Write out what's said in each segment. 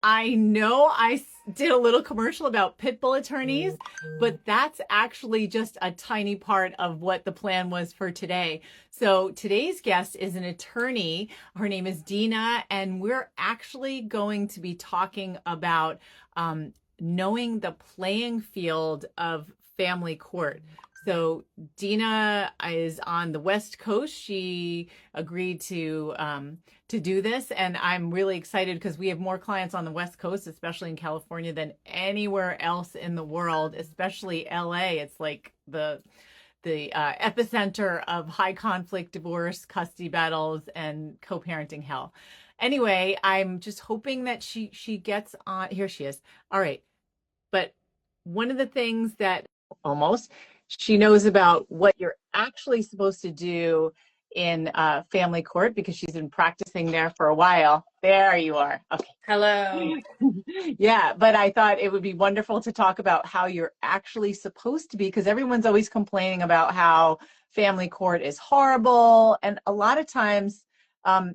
I know did a little commercial about pit bull attorneys, but that's actually just a tiny part of what the plan was for today. So today's guest is an attorney. Her name is Dina, and we're actually going to be talking about knowing the playing field of family court. So Dina is on the West Coast. She agreed to do this, and I'm really excited because we have more clients on the West Coast, especially in California, than anywhere else in the world, especially LA. It's like the epicenter of high conflict divorce, custody battles, and co-parenting hell. Anyway, I'm just hoping that she gets on. Here she is. All right. But one of the things that almost she knows about what you're actually supposed to do in family court because she's been practicing there for a while. There you are. Okay. Hello. Yeah, but I thought it would be wonderful to talk about how you're actually supposed to be, because everyone's always complaining about how family court is horrible. And a lot of times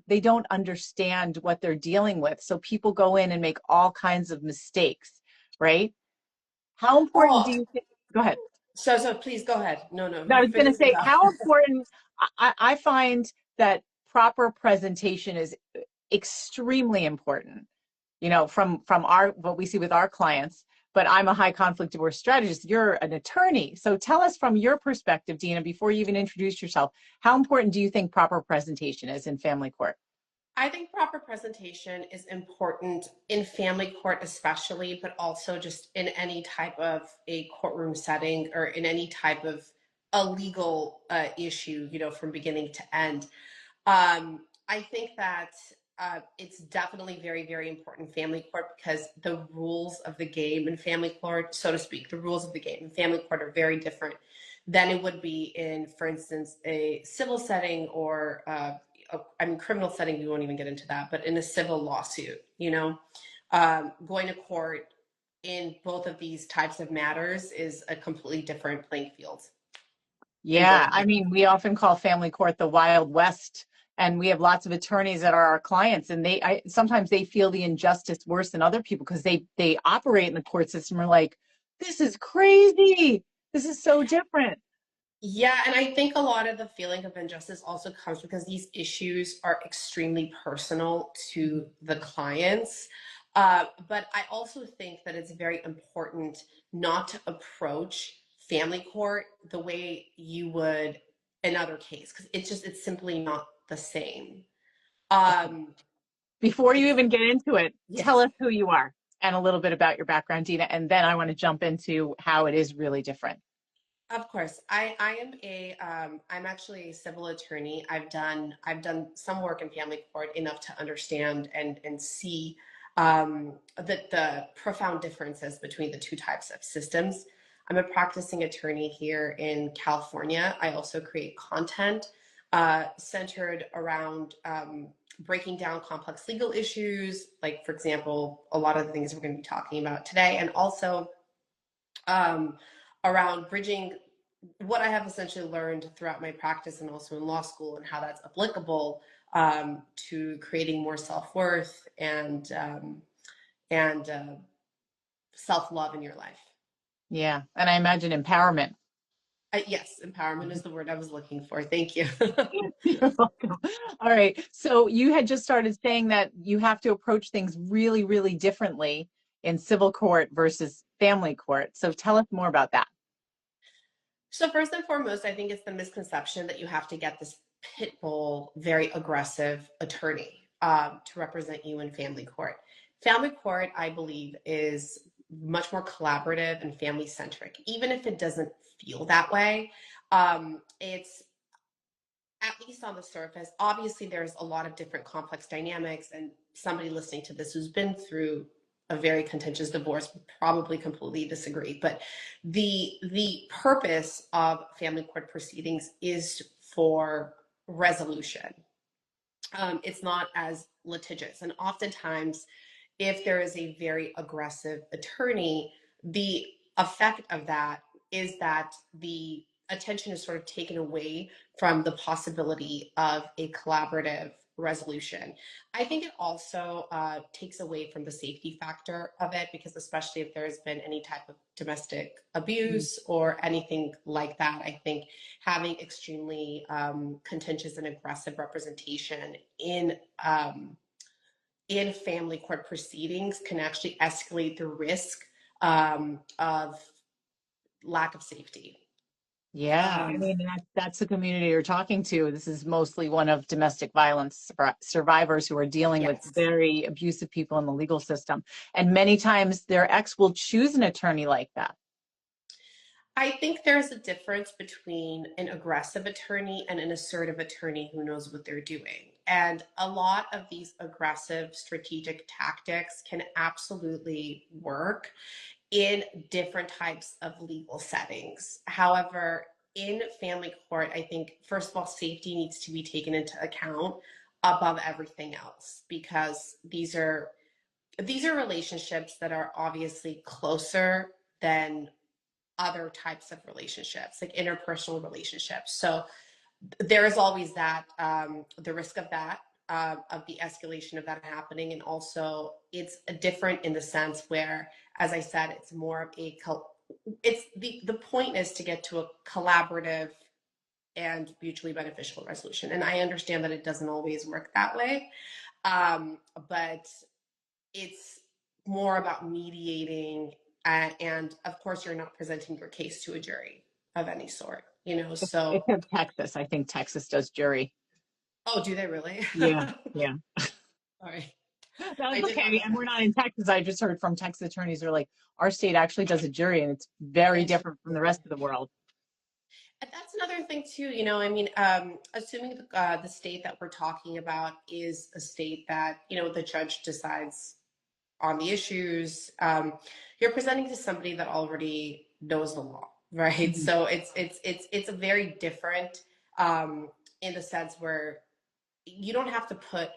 they don't understand what they're dealing with. So people go in and make all kinds of mistakes, right? How important Oh, do you think? Go ahead. so please go ahead. No, I No, was going to finish your say, thought. how important I find that proper presentation is extremely important, from our what we see with our clients. But I'm a high conflict divorce strategist. You're an attorney. So tell us from your perspective, Dina, before you even introduce yourself, how important do you think proper presentation is in family court? I think proper presentation is important in family court, especially, but also just in any type of a courtroom setting or in any type of a legal issue, from beginning to end. I think that it's definitely very, very important in family court because the rules of the game in family court, so to speak, the rules of the game in family court are very different than it would be in, for instance, a civil setting or, I mean, criminal setting, we won't even get into that, but in a civil lawsuit, going to court in both of these types of matters is a completely different playing field in both Yeah, of I them. mean, we often call family court the Wild West, and we have lots of attorneys that are our clients, and sometimes they feel the injustice worse than other people because they operate in the court system are like, this is crazy. This is so different. Yeah, and I think a lot of the feeling of injustice also comes because these issues are extremely personal to the clients. But I also think that it's very important not to approach family court the way you would another case because it's simply not the same. Um, Before you it's even get into it, tell yes. us who you are and a little bit about your background, Dina, and then I want to jump into how it is really different. Of course, I am I'm actually a civil attorney. I've done some work in family court enough to understand and see the profound differences between the two types of systems. I'm a practicing attorney here in California. I also create content centered around breaking down complex legal issues, like for example, a lot of the things we're going to be talking about today, and also um, around bridging what I have essentially learned throughout my practice and also in law school and how that's applicable to creating more self-worth and self-love in your life. Yeah, and I imagine empowerment. Yes, empowerment is the word I was looking for. Thank you. You're welcome. All right. So you had just started saying that you have to approach things really, really differently in civil court versus family court. So tell us more about that. So first and foremost, I think it's the misconception that you have to get this pit bull, very aggressive attorney to represent you in family court. Family court, I believe, is much more collaborative and family centric, even if it doesn't feel that way. It's at least on the surface. Obviously, there's a lot of different complex dynamics, and somebody listening to this who's been through a very contentious divorce would probably completely disagree. But the purpose of family court proceedings is for resolution. It's not as litigious, and oftentimes, if there is a very aggressive attorney, the effect of that is that the attention is sort of taken away from the possibility of a collaborative resolution. I think it also takes away from the safety factor of it, because especially if there's been any type of domestic abuse or anything like that, I think having extremely contentious and aggressive representation in family court proceedings can actually escalate the risk of lack of safety. Yeah, I Um, mean, that's the community you're talking to. This is mostly one of domestic violence survivors who are dealing with yes. very abusive people in the legal system. And many times their ex will choose an attorney like that. I think there's a difference between an aggressive attorney and an assertive attorney who knows what they're doing. And a lot of these aggressive strategic tactics can absolutely work in different types of legal settings. However, in family court, I think, first of all, safety needs to be taken into account above everything else, because these are relationships that are obviously closer than other types of relationships, like interpersonal relationships. So there is always that the risk of that, of the escalation of that happening. And also it's different in the sense where, as I said, it's more of it's the point is to get to a collaborative and mutually beneficial resolution. And I understand that it doesn't always work that way, but it's more about mediating, and of course you're not presenting your case to a jury of any sort, so. Except Texas. I think Texas does jury. Oh, do they really? Yeah, yeah. Sorry, I That's did not okay. know And we're that. not in Texas. I just heard from Texas attorneys who are like, our state actually does a jury and it's very different from the rest Interesting. of the world. And that's another thing too. I mean, assuming the state that we're talking about is a state that the judge decides on the issues, you're presenting to somebody that already knows the law, right? Mhm. So it's a very different, in the sense where you don't have to put.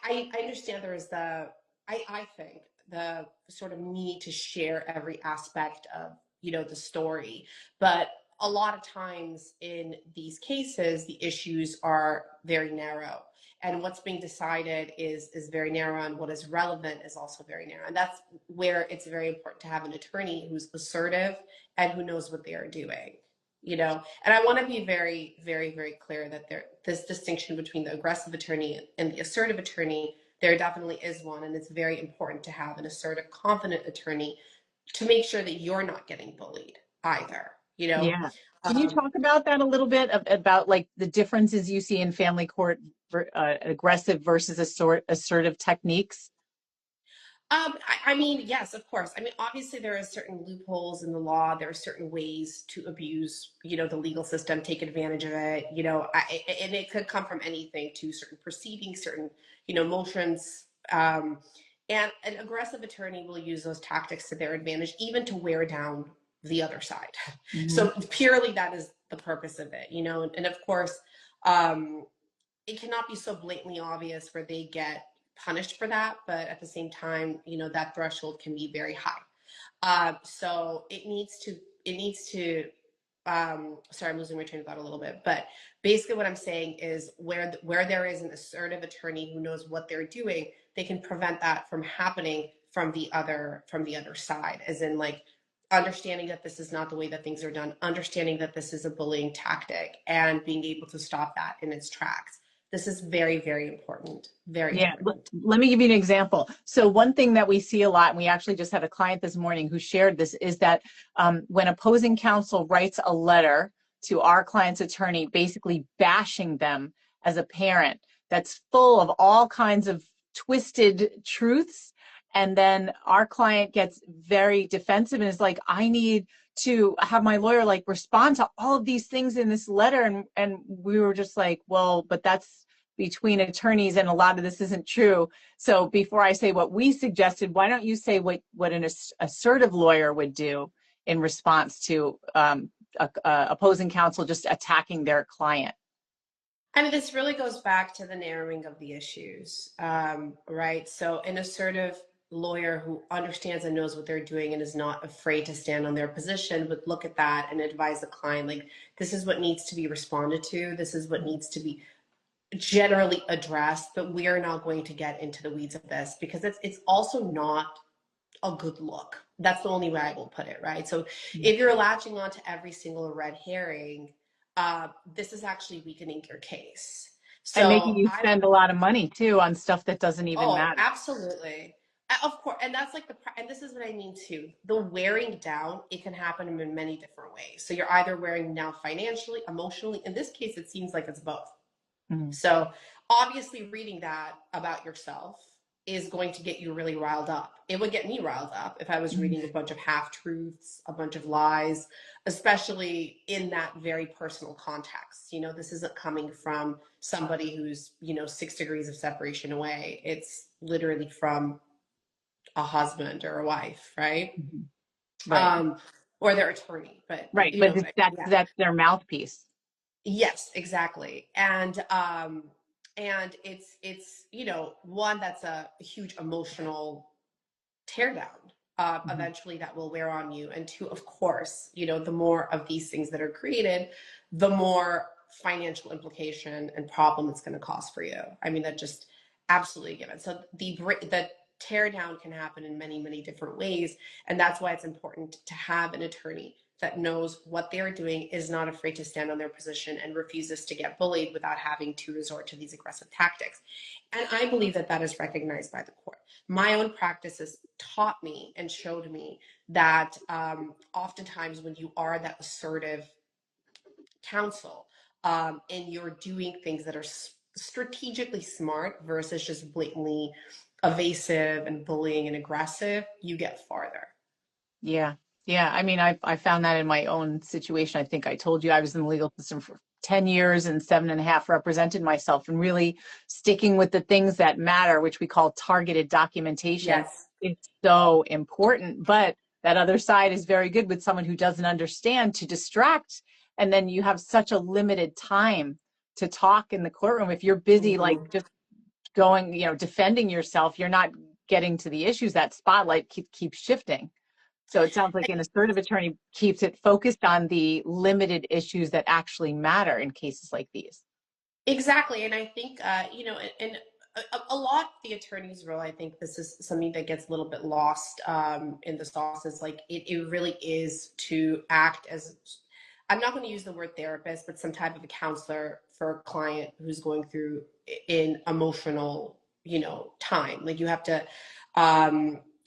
I understand there is I think the sort of need to share every aspect of the story, but a lot of times in these cases the issues are very narrow, and what's being decided is very narrow, and what is relevant is also very narrow, and that's where it's very important to have an attorney who's assertive and who knows what they are doing. And I want to be very, very, very clear that this distinction between the aggressive attorney and the assertive attorney, there definitely is one, and it's very important to have an assertive, confident attorney to make sure that you're not getting bullied either. Yeah. Can you Um, talk about that a little bit about like the differences you see in family court, aggressive versus assertive techniques? I mean, yes, of course. I mean, obviously, there are certain loopholes in the law. There are certain ways to abuse, the legal system, take advantage of it. And it could come from anything to certain proceedings, certain, motions. And an aggressive attorney will use those tactics to their advantage, even to wear down the other side. Mhm. So purely that is the purpose of it, and of course, um, it cannot be so blatantly obvious where they get punished for that, but at the same time, that threshold can be very high. So it needs to sorry, I'm losing my train of thought a little bit, but basically what I'm saying is where there is an assertive attorney who knows what they're doing, they can prevent that from happening from the other side, as in, like, understanding that this is not the way that things are done, understanding that this is a bullying tactic, and being able to stop that in its tracks. This is very, very important. Very Yeah, important. let me give you an example. So one thing that we see a lot, and we actually just had a client this morning who shared this, is that when opposing counsel writes a letter to our client's attorney, basically bashing them as a parent, that's full of all kinds of twisted truths. And then our client gets very defensive and is like, I need to have my lawyer like respond to all of these things in this letter. And we were just like, well, but that's between attorneys and a lot of this isn't true. So before I say what we suggested, why don't you say what an assertive lawyer would do in response to opposing counsel just attacking their client? I mean, this really goes back to the narrowing of the issues, right? So, an assertive lawyer who understands and knows what they're doing and is not afraid to stand on their position would look at that and advise the client, like, this is what needs to be responded to. This is what needs to be generally addressed, but we are not going to get into the weeds of this because it's also not a good look. That's the only way I will put it, right? So if you're latching on to every single red herring, this is actually weakening your case. And making So you I spend a lot of money too on stuff that doesn't even Oh, matter. absolutely. Of course, and that's like and this is what I mean too. The wearing down, it can happen in many different ways. So you're either wearing down financially, emotionally. In this case, it seems like it's both. Mhm. So obviously, reading that about yourself is going to get you really riled up. It would get me riled up if I was Mhm. reading a bunch of half truths, a bunch of lies, especially in that very personal context. This isn't coming from somebody who's, 6 degrees of separation away. It's literally from a husband or a wife, right? Mhm. Right. Um, or their attorney, but Right. But yeah. that's their mouthpiece. Yes, exactly. And it's one that's a huge emotional teardown. Mhm. Eventually that will wear on you. And two, of course, the more of these things that are created, the more financial implication and problem it's going to cause for you. I mean, that just absolutely given. So the tear down can happen in many, many different ways. And that's why it's important to have an attorney that knows what they're doing, is not afraid to stand on their position, and refuses to get bullied without having to resort to these aggressive tactics. And I believe that that is recognized by the court. My own practices taught me and showed me that oftentimes when you are that assertive counsel, and you're doing things that are strategically smart versus just blatantly evasive and bullying and aggressive, you get farther. Yeah. Yeah. I mean, I found that in my own situation. I think I told you I was in the legal system for 10 years and 7.5 represented myself, and really sticking with the things that matter, which we call targeted documentation, Yes. is so important. But that other side is very good with someone who doesn't understand to distract. And then you have such a limited time to talk in the courtroom. If you're busy, like Mm-hmm. just going, defending yourself, you're not getting to the issues. That spotlight keeps shifting. So it sounds like an assertive attorney keeps it focused on the limited issues that actually matter in cases like these. Exactly. And I think, and a lot of the attorney's role, I think this is something that gets a little bit lost in the sauce, is like it really is to act as, I'm not going to use the word therapist, but some type of a counselor for a client who's going through in emotional, time. Like you have to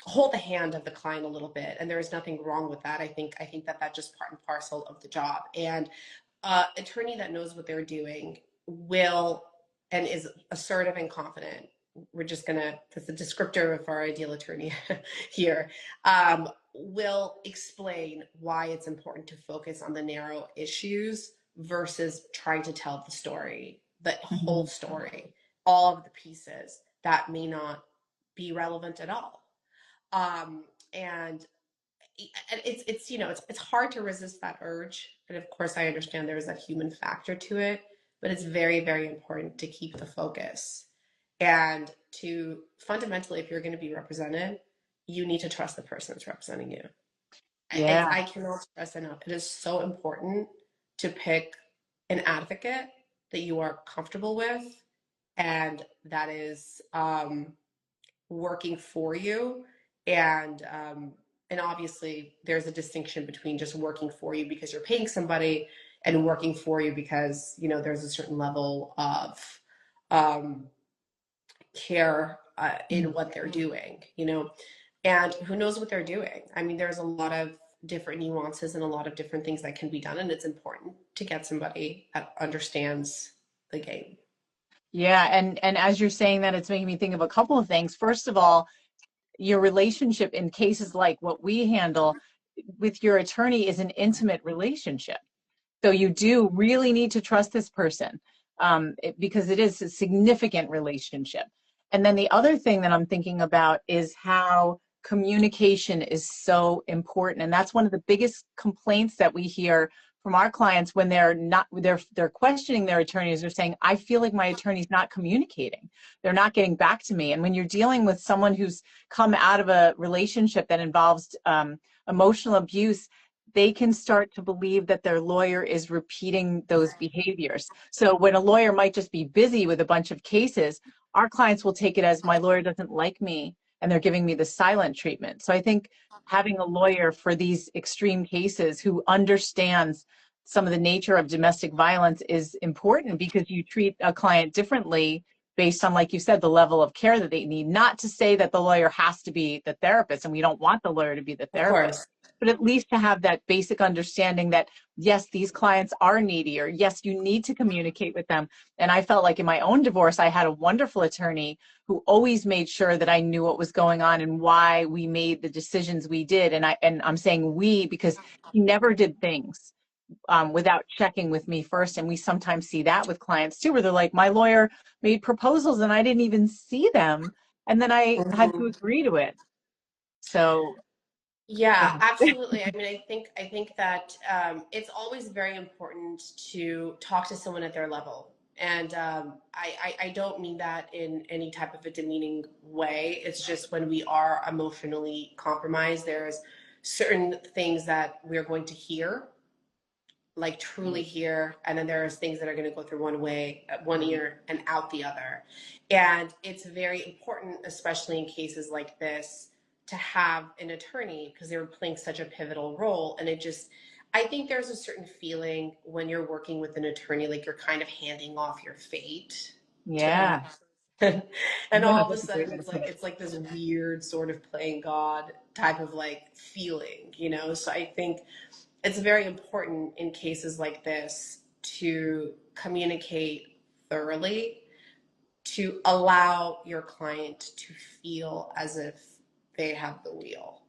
hold the hand of the client a little bit. And there is nothing wrong with that. I think that that's just part and parcel of the job. And attorney that knows what they're doing will and is assertive and confident. We're just gonna, that's the descriptor of our ideal attorney here, will explain why it's important to focus on the narrow issues versus trying to tell the story, the whole Mhm. story, all of the pieces that may not be relevant at all. And it's hard to resist that urge, and of course I understand there's that human factor to it, but it's very, very important to keep the focus, and to fundamentally, if you're going to be represented, you need to trust the person that's representing you. Yeah. I cannot stress enough, it is so important to pick an advocate that you are comfortable with, and that is working for you. And obviously there's a distinction between just working for you because you're paying somebody, and working for you because there's a certain level of um, care in what they're doing, and who knows what they're doing. I mean, there's a lot of different nuances and a lot of different things that can be done, and it's important to get somebody that understands the game. Yeah. And as you're saying that, it's making me think of a couple of things. First of all, your relationship in cases like what we handle with your attorney is an intimate relationship. So you do really need to trust this person, because it is a significant relationship. And then the other thing that I'm thinking about is how communication is so important. And that's one of the biggest complaints that we hear from our clients when they're questioning their attorneys. They're saying, I feel like my attorney's not communicating. They're not getting back to me. And when you're dealing with someone who's come out of a relationship that involves emotional abuse, they can start to believe that their lawyer is repeating those behaviors. So when a lawyer might just be busy with a bunch of cases, our clients will take it as my lawyer doesn't like me and they're giving me the silent treatment. So I think having a lawyer for these extreme cases who understands some of the nature of domestic violence is important, because you treat a client differently based on, like you said, the level of care that they need. Not to say that the lawyer has to be the therapist, and we don't want the lawyer to be the Of therapist, course. but at least to have that basic understanding that, yes, these clients are needy, or yes, you need to communicate with them. And I felt like in my own divorce, I had a wonderful attorney who always made sure that I knew what was going on and why we made the decisions we did. And I'm saying we because he never did things without checking with me first. And we sometimes see that with clients too, where they're like, my lawyer made proposals and I didn't even see them. And then I had to Mhm. agree to it. So, Yeah, absolutely. I mean, I think that it's always very important to talk to someone at their level, and I don't mean that in any type of a demeaning way. It's just when we are emotionally compromised, there's certain things that we're going to hear, like truly hear, and then there's things that are going to go through one way, one ear, and out the other. And it's very important, especially in cases like this, to have an attorney because they're playing such a pivotal role. And it just, I think there's a certain feeling when you're working with an attorney, like you're kind of handing off your fate to yeah, another person. And yeah, all of a that's a great sudden way to put it. it's like this weird sort of playing God type of like feeling, you know? So I think it's very important in cases like this to communicate thoroughly, to allow your client to feel as if they have the wheel,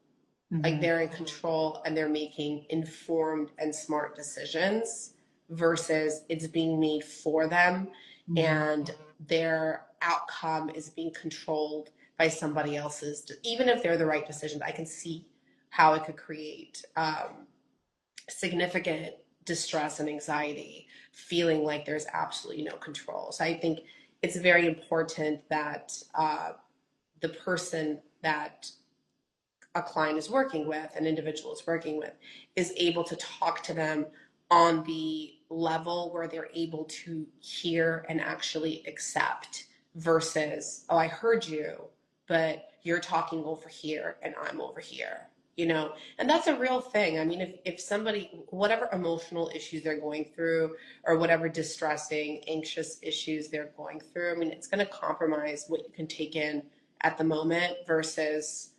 like Mm-hmm. they're in control and they're making informed and smart decisions versus it's being made for them Mm-hmm. and their outcome is being controlled by somebody else's. Even if they're the right decision, I can see how it could create significant distress and anxiety, feeling like there's absolutely no control. So I think it's very important that the person that a client is working with, an individual is working with, is able to talk to them on the level where they're able to hear and actually accept versus, oh, I heard you, but you're talking over here and I'm over here, you know? And that's a real thing. I mean, if somebody, whatever emotional issues they're going through or whatever distressing, anxious issues they're going through, I mean, it's going to compromise what you can take in at the moment versus,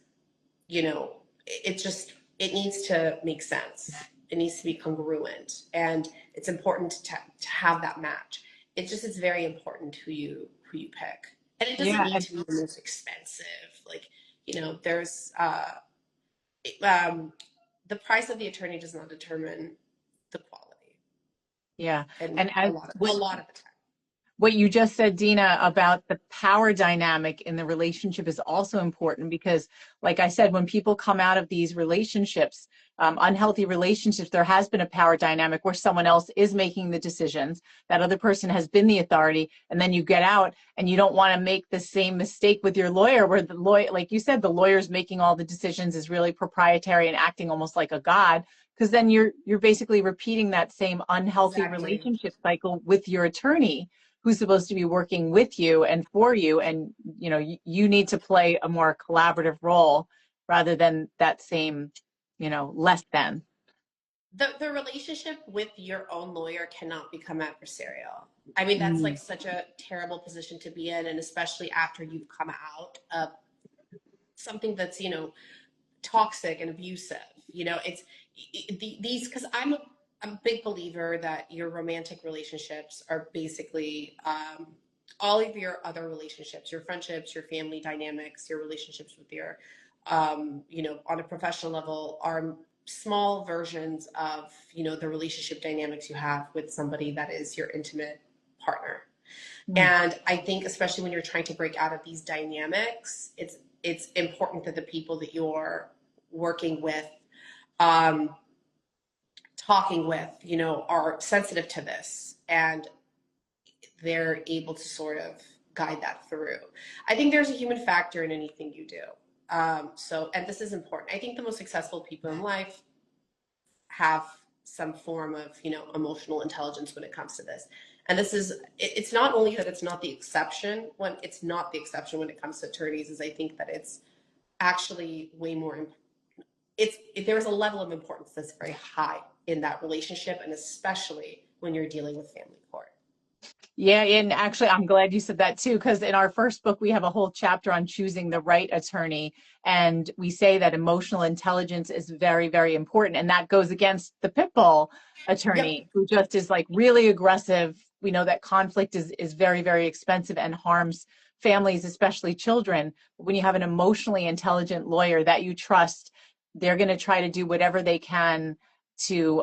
you know, it just, it needs to make sense. It needs to be congruent, and it's important to have that match. It's just, it's very important who you pick, and it doesn't Yeah, need and to be the most expensive. Like, you know, there's um, the price of the attorney does not determine the quality, yeah, and and a as lot what a lot of the time. what you just said, Dina, about the power dynamic in the relationship is also important, because, like I said, when people come out of these relationships, unhealthy relationships, there has been a power dynamic where someone else is making the decisions. That other person has been the authority, and then you get out and you don't want to make the same mistake with your lawyer, where the lawyer, like you said, the lawyer's making all the decisions, is really proprietary and acting almost like a god. Because then you're basically repeating that same unhealthy Exactly. relationship cycle with your attorney, who's supposed to be working with you and for you. And you need to play a more collaborative role rather than that same less than. The relationship with your own lawyer cannot become adversarial. I mean, that's like Mm. such a terrible position to be in, and especially after you've come out of something that's, you know, toxic and abusive. You know, it's these, because I'm a big believer that your romantic relationships are basically all of your other relationships, your friendships, your family dynamics, your relationships with your, you know, on a professional level are small versions of, you know, the relationship dynamics you have with somebody that is your intimate partner. Mm. And I think especially when you're trying to break out of these dynamics, it's important that the people that you're working with, um, talking with, you know, are sensitive to this and they're able to sort of guide that through. I think there's a human factor in anything you do. So, and this is important. I think the most successful people in life have some form of, emotional intelligence when it comes to this. And it's not only that it's not the exception when it comes to attorneys, is I think that it's actually way more, there's a level of importance that's very high in that relationship, and especially when you're dealing with family court. Yeah, and actually, I'm glad you said that too, because in our first book, we have a whole chapter on choosing the right attorney. And we say that emotional intelligence is very, very important. And that goes against the pit bull Yep. attorney who just is like really aggressive. We know that conflict is very, very expensive and harms families, especially children. But when you have an emotionally intelligent lawyer that you trust, they're going to try to do whatever they can to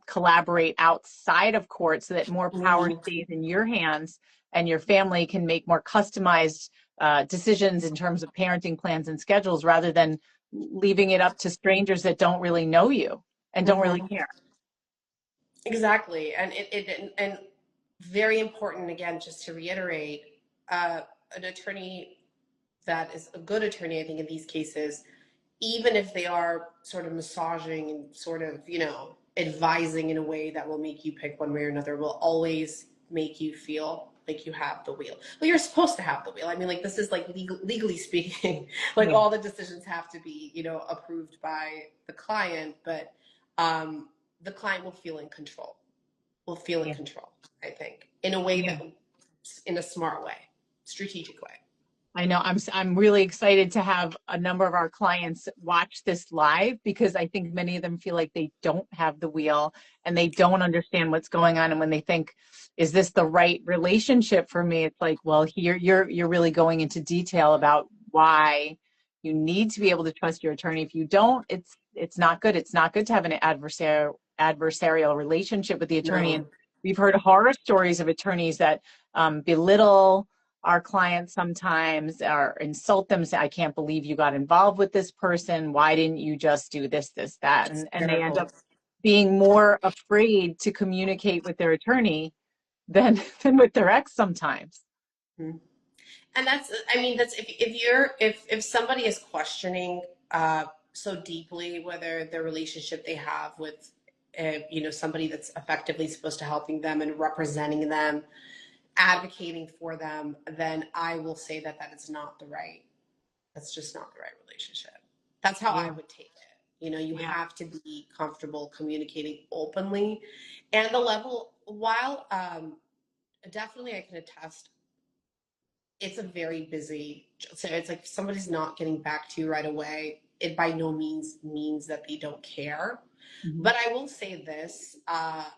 collaborate outside of court so that more power Mhm. stays in your hands and your family can make more customized decisions in terms of parenting plans and schedules rather than leaving it up to strangers that don't really know you and don't really Mhm. care. Exactly. And very important, again, just to reiterate, an attorney that is a good attorney, I think in these cases, even if they are sort of massaging and sort of, advising in a way that will make you pick one way or another, will always make you feel like you have the wheel. Well, you're supposed to have the wheel. I mean, like, this is like legally speaking, like Yeah. all the decisions have to be, approved by the client, but the client will feel in control, Yeah. I think, in a way Yeah. that, in a smart way, strategic way. I know I'm really excited to have a number of our clients watch this live because I think many of them feel like they don't have the wheel and they don't understand what's going on. And when they think, is this the right relationship for me? It's like, well, here you're really going into detail about why you need to be able to trust your attorney. If you don't, it's not good. It's not good to have an adversarial relationship with the attorney. And No. we've heard horror stories of attorneys that belittle our clients sometimes or insult them, say, I can't believe you got involved with this person. Why didn't you just do this, this, that? It's And they end terrible. up being more afraid to communicate with their attorney than than with their ex sometimes. Mhm. And I mean, that's if somebody is questioning so deeply whether the relationship they have with somebody that's effectively supposed to helping them and representing them, advocating for them, then I will say that that's just not the right relationship. That's how I Yeah, would take it. You yeah. have to be comfortable communicating openly, and the level, while definitely I can attest, it's a very busy, so it's like if somebody's not getting back to you right away, it by no means means that they don't care. Mhm. But I will say this, I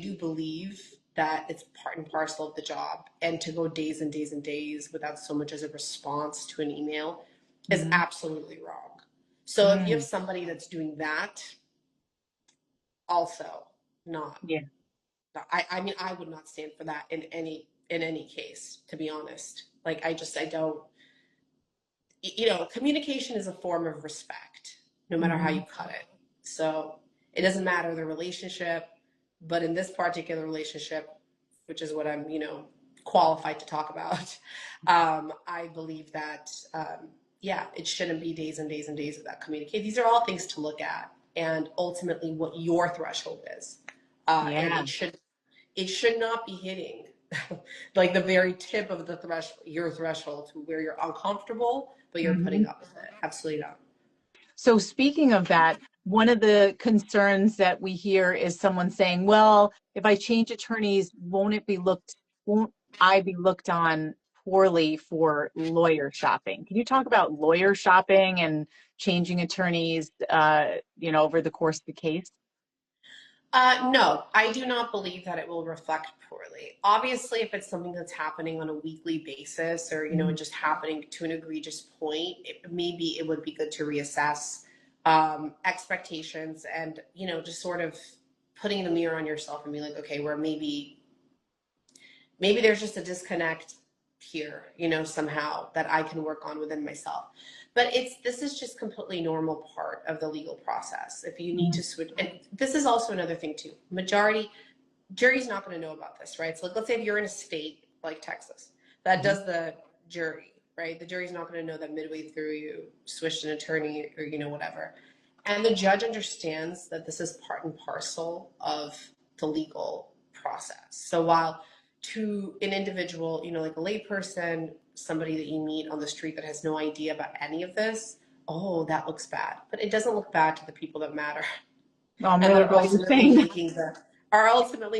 do believe that it's part and parcel of the job, and to go days and days and days without so much as a response to an email is Mhm. absolutely wrong. So if you have Mm. somebody that's doing that, also not, Yeah. I mean, I would not stand for that in any case, to be honest. Like, I don't, communication is a form of respect, no matter how you Mhm. cut it. So it doesn't matter the relationship, but in this particular relationship, which is what I'm, qualified to talk about, I believe that, yeah, it shouldn't be days and days and days without communication. These are all things to look at, and ultimately what your threshold is. And Yeah. it should not be hitting like the very tip of your threshold to where you're uncomfortable, but you're putting Mhm. up with it. Absolutely not. So speaking of that, one of the concerns that we hear is someone saying, well, if I change attorneys, won't I be looked on poorly for lawyer shopping? Can you talk about lawyer shopping and changing attorneys, over the course of the case? No, I do not believe that it will reflect poorly. Obviously, if it's something that's happening on a weekly basis, or Mhm. just happening to an egregious point, maybe it would be good to reassess expectations, and just sort of putting the mirror on yourself and be like, okay, where maybe there's just a disconnect here, somehow that I can work on within myself. But this is just completely normal part of the legal process. If you need Mhm. to switch, and this is also another thing too. Majority jury's not going to know about this, right? So let's say if you're in a state like Texas that Mhm. does the jury, right? The jury's not going to know that midway through you switched an attorney or whatever. And the judge understands that this is part and parcel of the legal process. So while to an individual, like a layperson, somebody that you meet on the street that has no idea about any of this, oh, that looks bad. But it doesn't look bad to the people that matter I'm and really that are glad you're ultimately saying that.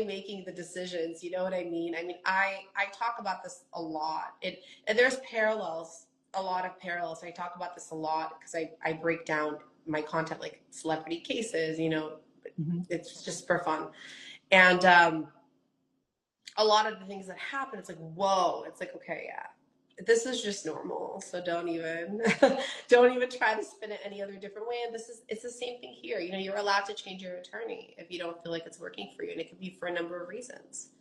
making the decisions. You know what I mean? I talk about this a lot. And there's parallels, a lot of parallels. I talk about this a lot because I break down my content like celebrity cases, Mhm. it's just for fun. And a lot of the things that happen, it's like, whoa, it's like, okay, yeah, this is just normal. So don't even don't even try to spin it any other different way. And it's the same thing here. You're allowed to change your attorney if you don't feel like it's working for you. And it could be for a number of reasons.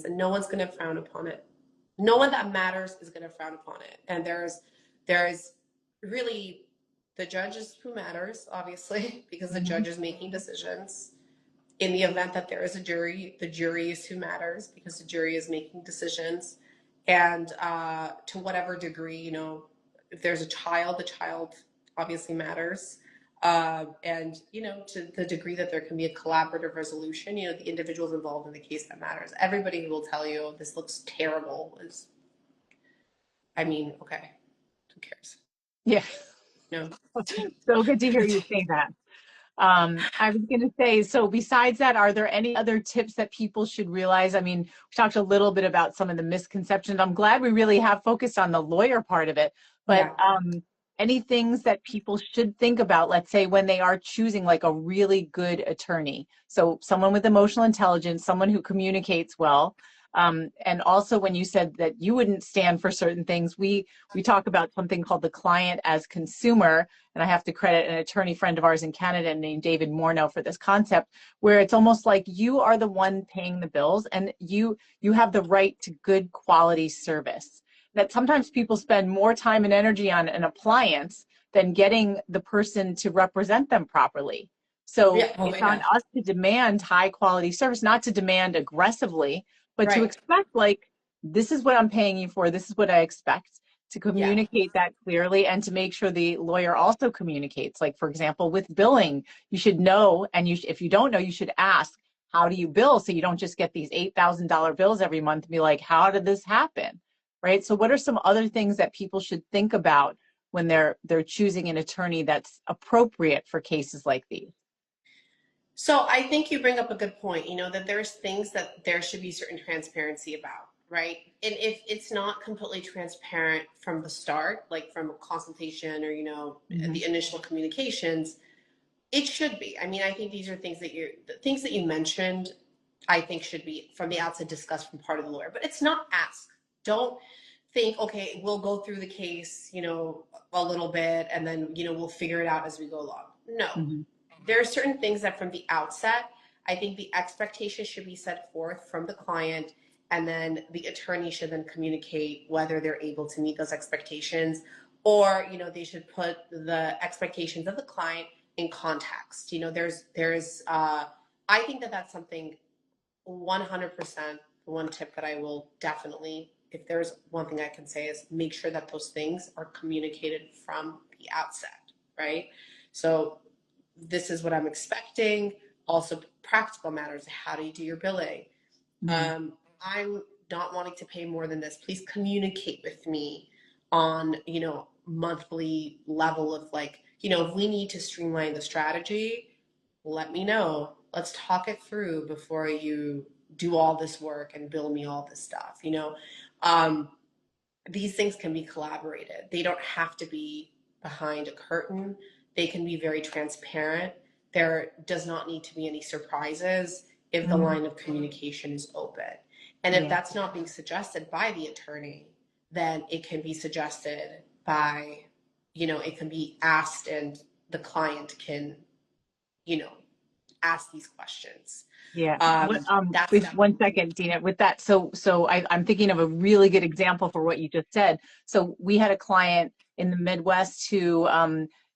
And no one's gonna frown upon it. No one that matters is gonna frown upon it. And there's really the judge is who matters, obviously, because the Mhm. judge is making decisions. In the event that there is a jury, the jury is who matters because the jury is making decisions. And to whatever degree, if there's a child, the child obviously matters. And, to the degree that there can be a collaborative resolution, the individuals involved in the case that matters. Everybody who will tell you this looks terrible okay, who cares? Yeah. No. So good to hear you say that. I was going to say, so besides that, are there any other tips that people should realize? I mean, we talked a little bit about some of the misconceptions. I'm glad we really have focused on the lawyer part of it, but Yeah. any things that people should think about, let's say when they are choosing like a really good attorney. So someone with emotional intelligence, someone who communicates well. And also when you said that you wouldn't stand for certain things, we talk about something called the client as consumer, and I have to credit an attorney friend of ours in Canada named David Morneau for this concept, where it's almost like you are the one paying the bills and you have the right to good quality service. That sometimes people spend more time and energy on an appliance than getting the person to represent them properly. So Yeah. Oh, it's on yeah. us to demand high quality service, not to demand aggressively, but to Right. expect like, this is what I'm paying you for, this is what I expect, to Yeah. communicate that clearly and to make sure the lawyer also communicates. Like, for example, with billing, you should know, and if you don't know, you should ask, how do you bill? So you don't just get these $8,000 bills every month and be like, how did this happen? Right? So what are some other things that people should think about when they're choosing an attorney that's appropriate for cases like these? So I think you bring up a good point, that there's things that there should be certain transparency about, right? And if it's not completely transparent from the start, like from a consultation or, Mhm. the initial communications, it should be. I mean, I think these are the things that you mentioned, I think should be from the outset discussed from part of the lawyer, but it's not asked. Don't think, okay, we'll go through the case, a little bit and then, we'll figure it out as we go along. No, Mhm. there are certain things that from the outset, I think the expectation should be set forth from the client, and then the attorney should then communicate whether they're able to meet those expectations, or they should put the expectations of the client in context. I think that that's something 100%. One tip that I will definitely, if there's one thing I can say, is make sure that those things are communicated from the outset, right? So this is what I'm expecting. Also, practical matters. How do you do your billing? Mhm. I'm not wanting to pay more than this. Please communicate with me on, monthly level of like, if we need to streamline the strategy, let me know. Let's talk it through before you do all this work and bill me all this stuff. Um, these things can be collaborated. They don't have to be behind a curtain. They can be very transparent. There does not need to be any surprises if the Mhm. line of communication is open. And if Yeah. that's not being suggested by the attorney, then it can be suggested by, it can be asked and the client can, you know, ask these questions. Yeah. What, That's with one definitely, second, Dina, with that. I'm thinking of a really good example for what you just said. So we had a client in the Midwest who,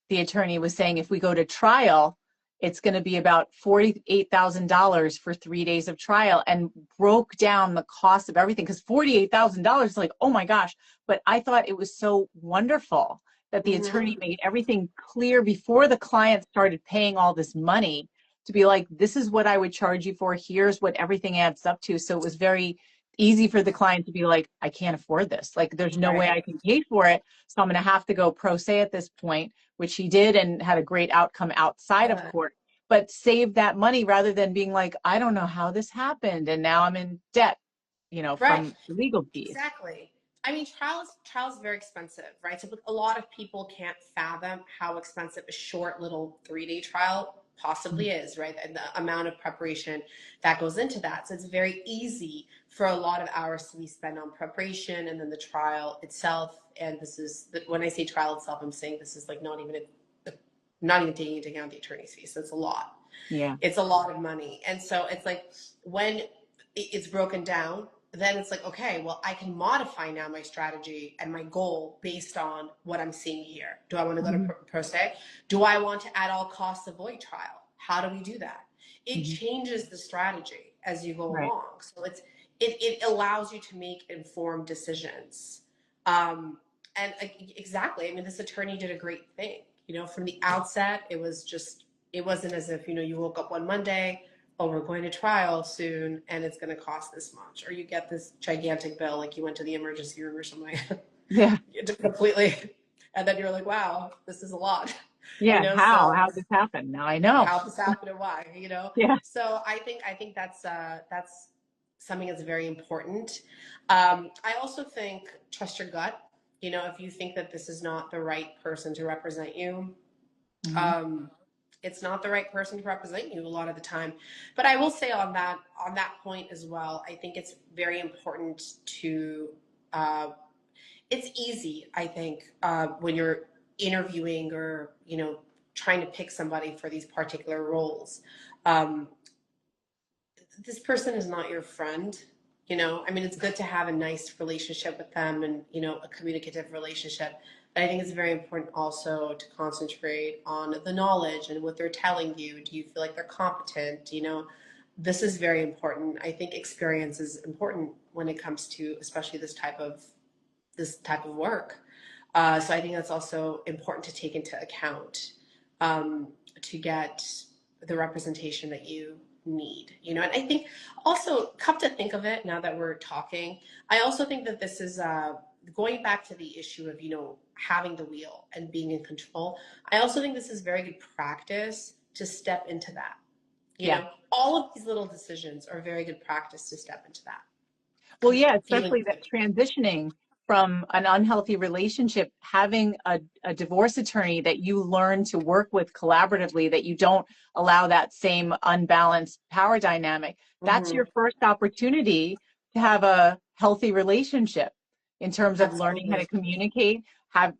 the attorney was saying, if we go to trial, it's going to be about $48,000 for 3 days of trial, and broke down the cost of everything. Because $48,000 is like, oh my gosh. But I thought it was so wonderful that the Hmm. attorney made everything clear before the client started paying all this money to be like, this is what I would charge you for. Here's what everything adds up to. So it was very easy for the client to be like, I can't afford this. Like, there's no way I Right. can pay for it. So I'm going to have to go pro se at this point, which he did and had a great outcome outside of Good. court, but save that money rather than being like, I don't know how this happened. And now I'm in debt, Right. from legal fees. Exactly. I mean, trials very expensive, right? So a lot of people can't fathom how expensive a short little 3-day trial possibly is, right? And the amount of preparation that goes into that. So it's very easy for a lot of hours to be spent on preparation and then the trial itself. And this is when I say trial itself, I'm saying this is like not even taking into account the attorney's fees. So it's a lot. Yeah. It's a lot of money. And so it's like when it's broken down, then it's like, okay, well, I can modify now my strategy and my goal based on what I'm seeing here. Do I want to go to Mhm. pro se? Do I want to at all costs avoid trial? How do we do that? It Mhm. changes the strategy as you go Right. along. So it allows you to make informed decisions. Um, and exactly, I mean, this attorney did a great thing. From the outset, it wasn't as if, you woke up one Monday, oh, we're going to trial soon and it's going to cost this much. Or you get this gigantic bill, like you went to the emergency room or something. Yeah. You just completely, and then you're like, wow, this is a lot, Yeah. How? so How did this happen? Now I know. how this happened and why. Yeah. So I think that's something that's very important. I also think trust your gut. If you think that this is not the right person to represent you, Hmm. um, it's not the right person to represent you a lot of the time. But I will say on that point as well, I think it's very important to. Uh, it's easy, I think, when you're interviewing or trying to pick somebody for these particular roles. Um, this person is not your friend. I mean, it's good to have a nice relationship with them and a communicative relationship, but I think it's very important also to concentrate on the knowledge and what they're telling you. Do you feel like they're competent? This is very important. I think experience is important when it comes to especially this type of work. So I think that's also important to take into account, to get the representation that you need. And I think also, come to think of it, now that we're talking, I also think that this is going back to the issue of having the wheel and being in control. I also think this is very good practice to step into that. Yeah. All of these little decisions are very good practice to step into that. Well, yeah, Feeling especially that transitioning from an unhealthy relationship, having a divorce attorney that you learn to work with collaboratively, that you don't allow that same unbalanced power dynamic. That's Mhm. your first opportunity to have a healthy relationship in terms of learning how to Absolutely. communicate,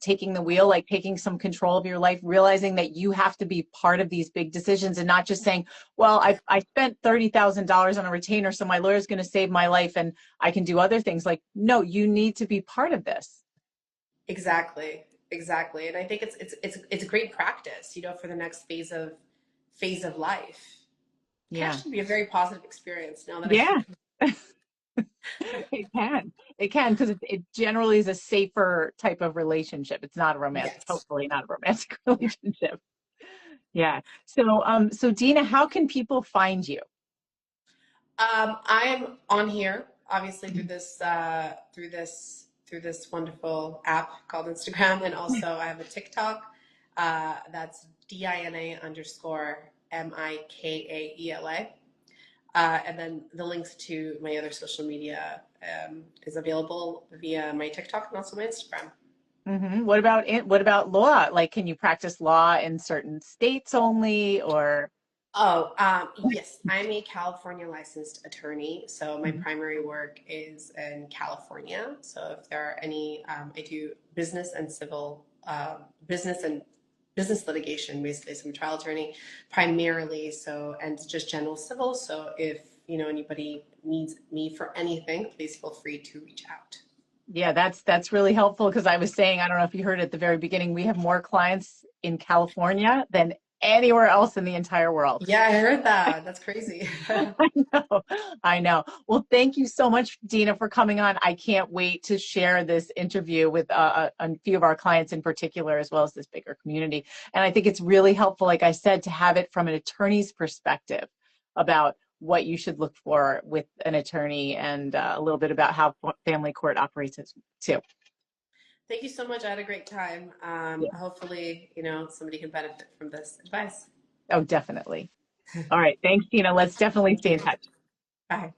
taking the wheel, like taking some control of your life, realizing that you have to be part of these big decisions and not just saying, well, I spent $30,000 on a retainer, so my lawyer's going to save my life and I can do other things. Like, no, you need to be part of this. Exactly, exactly. And I think it's a great practice, for the next phase of life. It can Yeah. actually be a very positive experience now that Yeah, I it can. It can because it generally is a safer type of relationship. It's not a romantic, yes. hopefully not a romantic relationship. Yeah. So Dina, how can people find you? I am on here, obviously through this wonderful app called Instagram, and also I have a TikTok. That's DINA_MIKAELA. And then the links to my other social media is available via my TikTok and also my Instagram. What about law? Like, can you practice law in certain states only, or? Oh, yes, I'm a California licensed attorney, so my Mhm. primary work is in California. So if there are any, I do business litigation, basically. So I'm a trial attorney primarily, so and just general civil. So if anybody needs me for anything, please feel free to reach out. Yeah, that's really helpful because I was saying, I don't know if you heard at the very beginning, we have more clients in California than anywhere else in the entire world. Yeah, I heard that. That's crazy. I know. I know. Well, thank you so much, Dina, for coming on. I can't wait to share this interview with a few of our clients in particular, as well as this bigger community. And I think it's really helpful, like I said, to have it from an attorney's perspective about what you should look for with an attorney, and a little bit about how family court operates too. Thank you so much. I had a great time. Yeah. Hopefully, somebody can benefit from this advice. Oh, definitely. All right. Thanks, Dina. Let's definitely Thank stay in you. touch. Bye.